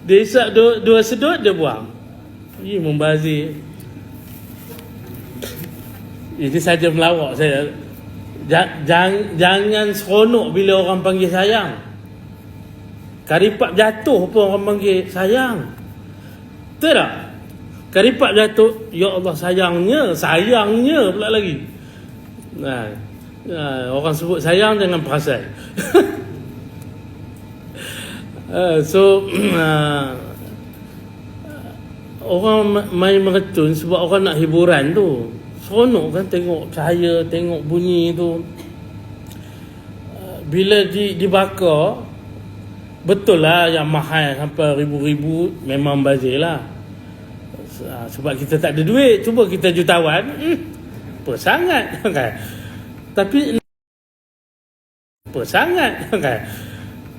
Dia isap dua sedut, dia buang. Membazir. Ini saja melawak saya. Jangan seronok bila orang panggil sayang. Karipap jatuh pun orang panggil sayang. Betul tak? Karipap jatuh, ya Allah sayangnya pula lagi. Orang sebut sayang jangan perasan. Orang main mercun sebab orang nak hiburan tu. Seronok kan tengok cahaya, tengok bunyi tu. Bila dibakar, betul lah yang mahal sampai ribu-ribu, memang bazir lah. Sebab kita tak ada duit. Cuba kita jutawan, apa sangat kan?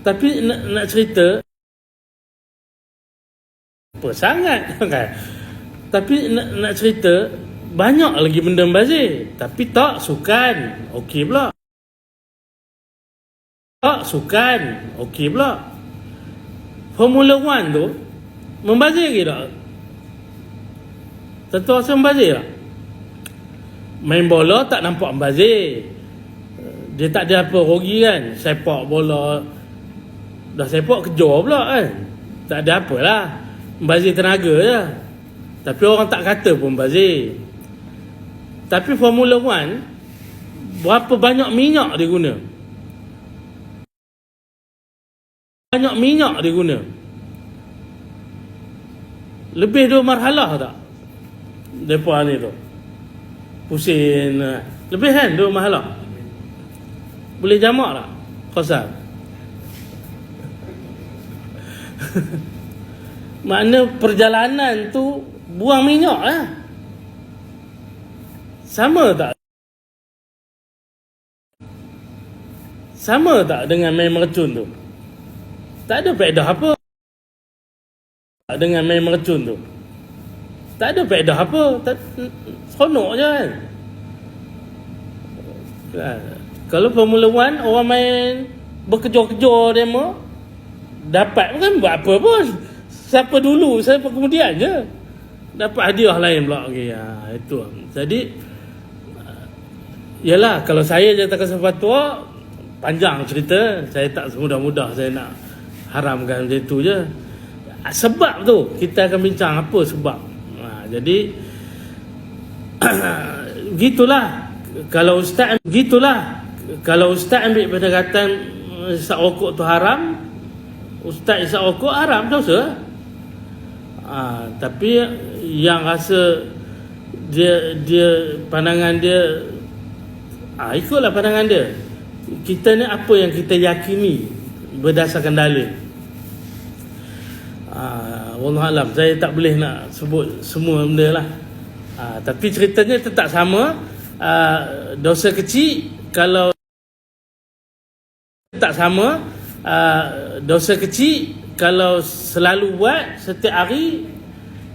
Tapi nak cerita, apa sangat kan? Tapi nak cerita, banyak lagi benda bazir. Tapi tak sukan, okey pula. Formula 1 tu membazir ke tak? Tentu rasa membazir tak? Main bola tak nampak membazir. Dia tak ada apa rugi kan. Sepak bola, dah sepak kejar pula kan. Tak ada apalah, membazir tenaga je. Tapi orang tak kata pun membazir. Tapi Formula 1, berapa banyak minyak dia guna? Lebih 2 marhalah tak? Depa ni tu pusing. Lebih kan 2 marhalah? Boleh jamak tak? Khosal. Makna perjalanan tu buang minyak lah. Sama tak dengan main mercun tu? Tak ada faedah apa dengan main mercun tu. Tak ada faedah apa. Seronok je kan. Kalau Formula 1, orang main berkejar-kejar demo, dapat kan buat apa pun. Siapa dulu, siapa kemudian je. Dapat hadiah lain pula. Okay, itu. Jadi yalah, kalau saya je tak kasih fatwa, panjang cerita. Saya tak semudah-mudah saya nak haramkan macam tu je. Sebab tu kita akan bincang apa sebab. Jadi gitulah. Kalau ustaz ambil pendekatan isap rokok tu haram, ustaz isap rokok haram, dosa. Tapi yang rasa dia pandangan dia, ikutlah pandangan dia. Kita ni apa yang kita yakini berdasarkan dalil. Wallahualam, saya tak boleh nak sebut semua benda lah. Tapi ceritanya tetap sama. Dosa kecil kalau selalu buat setiap hari,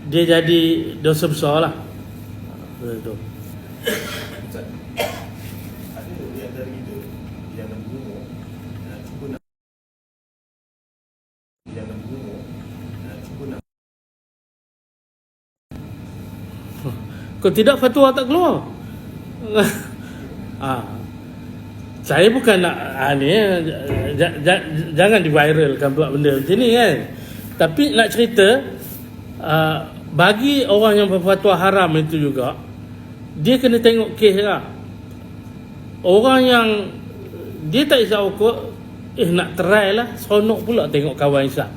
dia jadi dosa besar lah. Betul. Kalau tidak, fatwa tak keluar. Saya bukan nak jangan diviralkan pula benda macam ni kan. Tapi nak cerita, bagi orang yang berfatwa haram itu juga, dia kena tengok kes lah. Orang yang dia tak isap rokok, nak try lah, seronok pula tengok kawan isap.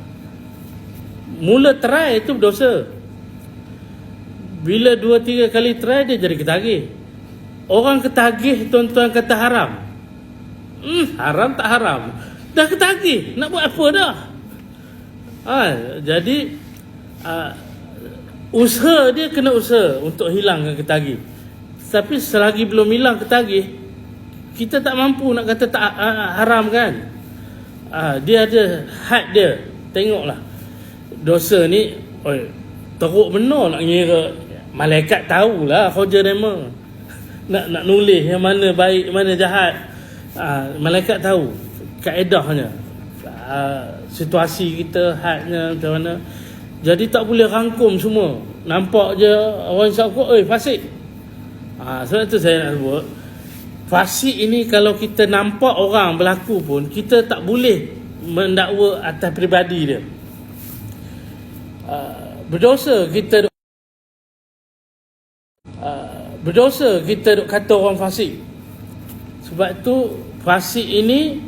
Mula try itu berdosa. Bila 2-3 kali try, dia jadi ketagih. Orang ketagih, tuan-tuan kata haram. Haram tak haram, dah ketagih, nak buat apa dah? Jadi usaha dia kena usaha untuk hilangkan ketagih. Tapi selagi belum hilang ketagih, kita tak mampu nak kata tak haram kan. Dia ada had dia. Tengoklah dosa ni, teruk benar nak ngira. Malaikat tahulah kerja dema. Nak nulis yang mana baik, mana jahat. Malaikat tahu kaedahnya. situasi kita, hadnya macam mana. Jadi tak boleh rangkum semua. Nampak je orang isap rokok, fasik. Sebab tu saya nak sebut, fasik ini kalau kita nampak orang berlaku pun, kita tak boleh mendakwa atas peribadi dia. Berdosa kita duk kata orang fasik. Sebab tu fasik ini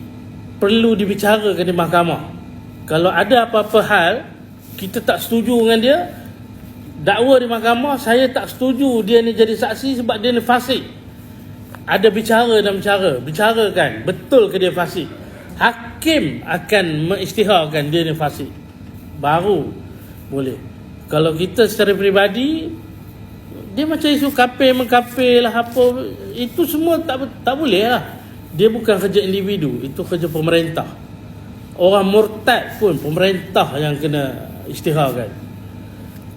perlu dibicarakan di mahkamah. Kalau ada apa-apa hal kita tak setuju dengan dia, dakwa di mahkamah, saya tak setuju dia ni jadi saksi sebab dia ni fasik. Ada bicara dan bicarakan betul ke dia fasik. Hakim akan mengisytiharkan dia ni fasik, baru boleh. Kalau kita secara peribadi, dia macam isu mengkapir lah apa, itu semua tak boleh lah. Dia bukan kerja individu, itu kerja pemerintah. Orang murtad pun pemerintah yang kena isytiharkan.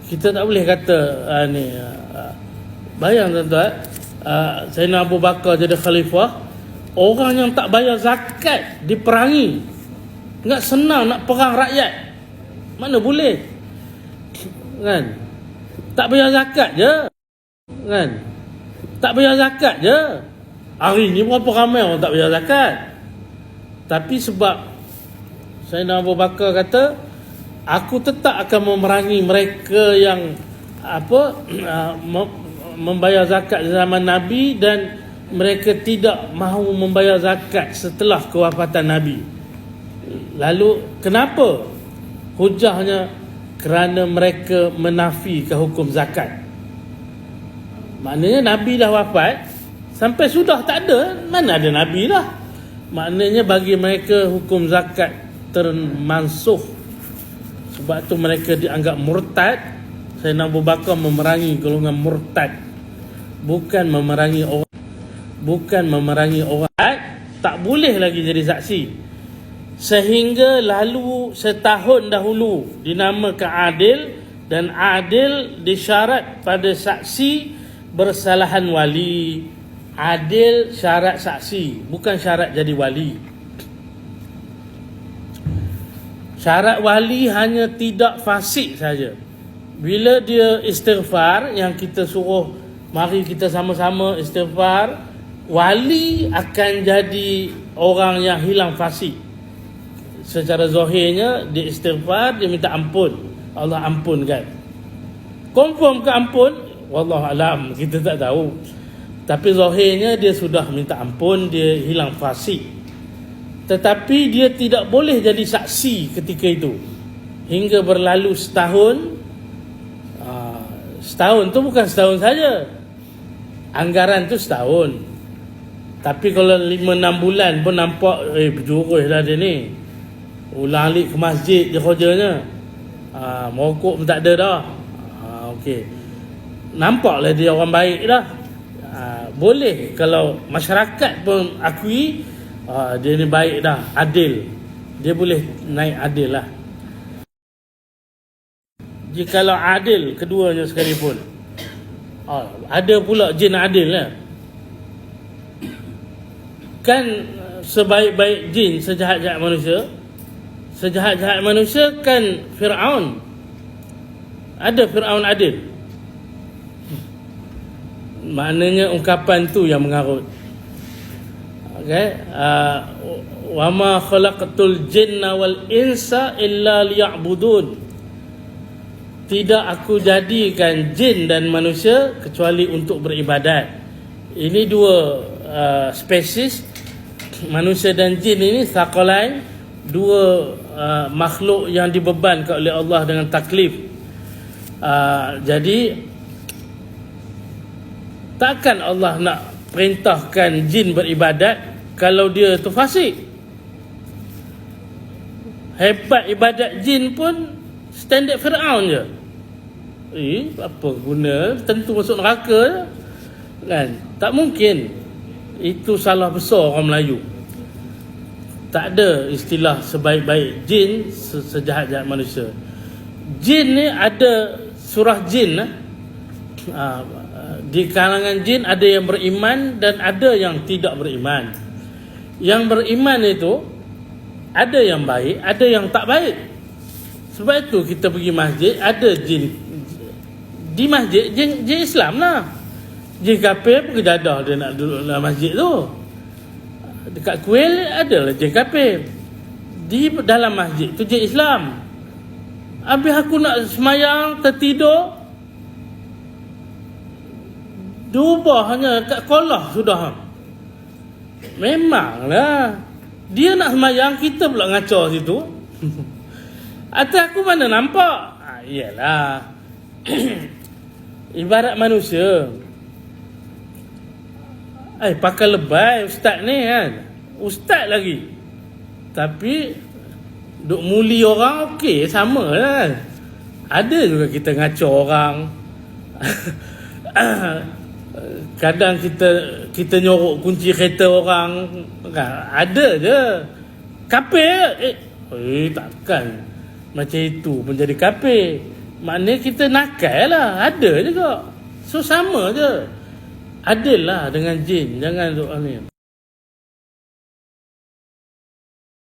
Kita tak boleh kata bayang tuan-tuan, Sayyidina Abu Bakar jadi khalifah, orang yang tak bayar zakat diperangi. Enggak senang nak perang rakyat, mana boleh kan? Tak bayar zakat je kan? Tak bayar zakat je. Hari ni berapa ramai orang tak bayar zakat. Tapi sebab Sayyidina Abu Bakar kata, aku tetap akan memerangi mereka yang membayar zakat zaman Nabi dan mereka tidak mahu membayar zakat setelah kewafatan Nabi. Lalu kenapa? Hujahnya kerana mereka menafikan hukum zakat. Maknanya Nabi dah wafat, sampai sudah tak ada, mana ada Nabi dah. Maknanya bagi mereka hukum zakat termansuh. Sebab tu mereka dianggap murtad. Sayyidina Abu Bakar memerangi golongan murtad, bukan memerangi orang. Tak boleh lagi jadi saksi. Sehingga lalu setahun dahulu dinamakan adil, dan adil disyarat pada saksi bersalahan wali. Adil syarat saksi, bukan syarat jadi wali. Syarat wali hanya tidak fasik saja. Bila dia istighfar, yang kita suruh mari kita sama-sama istighfar, wali akan jadi orang yang hilang fasik. Secara zahirnya dia istighfar, dia minta ampun, Allah ampunkan. Confirm ke ampun? Wallahu alam, kita tak tahu. Tapi zahirnya dia sudah minta ampun, dia hilang fasik. Tetapi dia tidak boleh jadi saksi ketika itu hingga berlalu setahun. Setahun tu bukan setahun saja, anggaran tu setahun. Tapi kalau 5-6 bulan pun nampak berjurus lah dia ni, ulang alik ke masjid je kerjanya, merokok pun tak ada dah. Okey, nampaklah dia orang baik dah. Boleh kalau masyarakat pun akui dia ni baik dah, adil, dia boleh naik adil lah. Jikalau adil keduanya sekalipun, ada pula jin adil lah. Kan sebaik-baik jin sejahat-jahat manusia, sejahat-jahat manusia kan Fir'aun. Ada Fir'aun adil. Maknanya ungkapan tu yang mengarut. Okay, wa ma khalaqatul jinna wal insa illa liya'budun. Tidak aku jadikan jin dan manusia kecuali untuk beribadat. Ini dua spesies, manusia dan jin ini thaqalain, dua makhluk yang dibebankan oleh Allah dengan taklif. Jadi takkan Allah nak perintahkan jin beribadat kalau dia tu fasik. Hebat ibadat jin pun standard Fir'aun je. Apa guna, tentu masuk neraka kan? Tak mungkin. Itu salah besar orang Melayu. Tak ada istilah sebaik-baik jin, sejahat-jahat manusia. Jin ni ada surah jin. Di kalangan jin ada yang beriman dan ada yang tidak beriman. Yang beriman itu Ada yang baik, ada yang tak baik. Sebab itu kita pergi masjid, ada jin di masjid, jin Islam lah. Jin kafir pun kejadah dia nak duduk dalam masjid tu. Dekat kuil adalah jin kafir. Di dalam masjid tu jin Islam. Habis aku nak semayang, tertidur, diubah hanya kat kolah sudah. Memanglah dia nak semayang, kita pula ngacau situ. Atas aku mana nampak? Iyalah. Ibarat manusia. Pakai lebay ustaz ni kan. Ustaz lagi. Tapi duk muli orang okey, sama lah. Ada juga kita ngacau orang. Kadang kita nyorok kunci kereta orang. Ada je. Kafir. Takkan macam itu pun jadi kafir. Maknanya kita nakal lah. Ada juga. So sama je. Adil lah dengan jin. Jangan duk ni.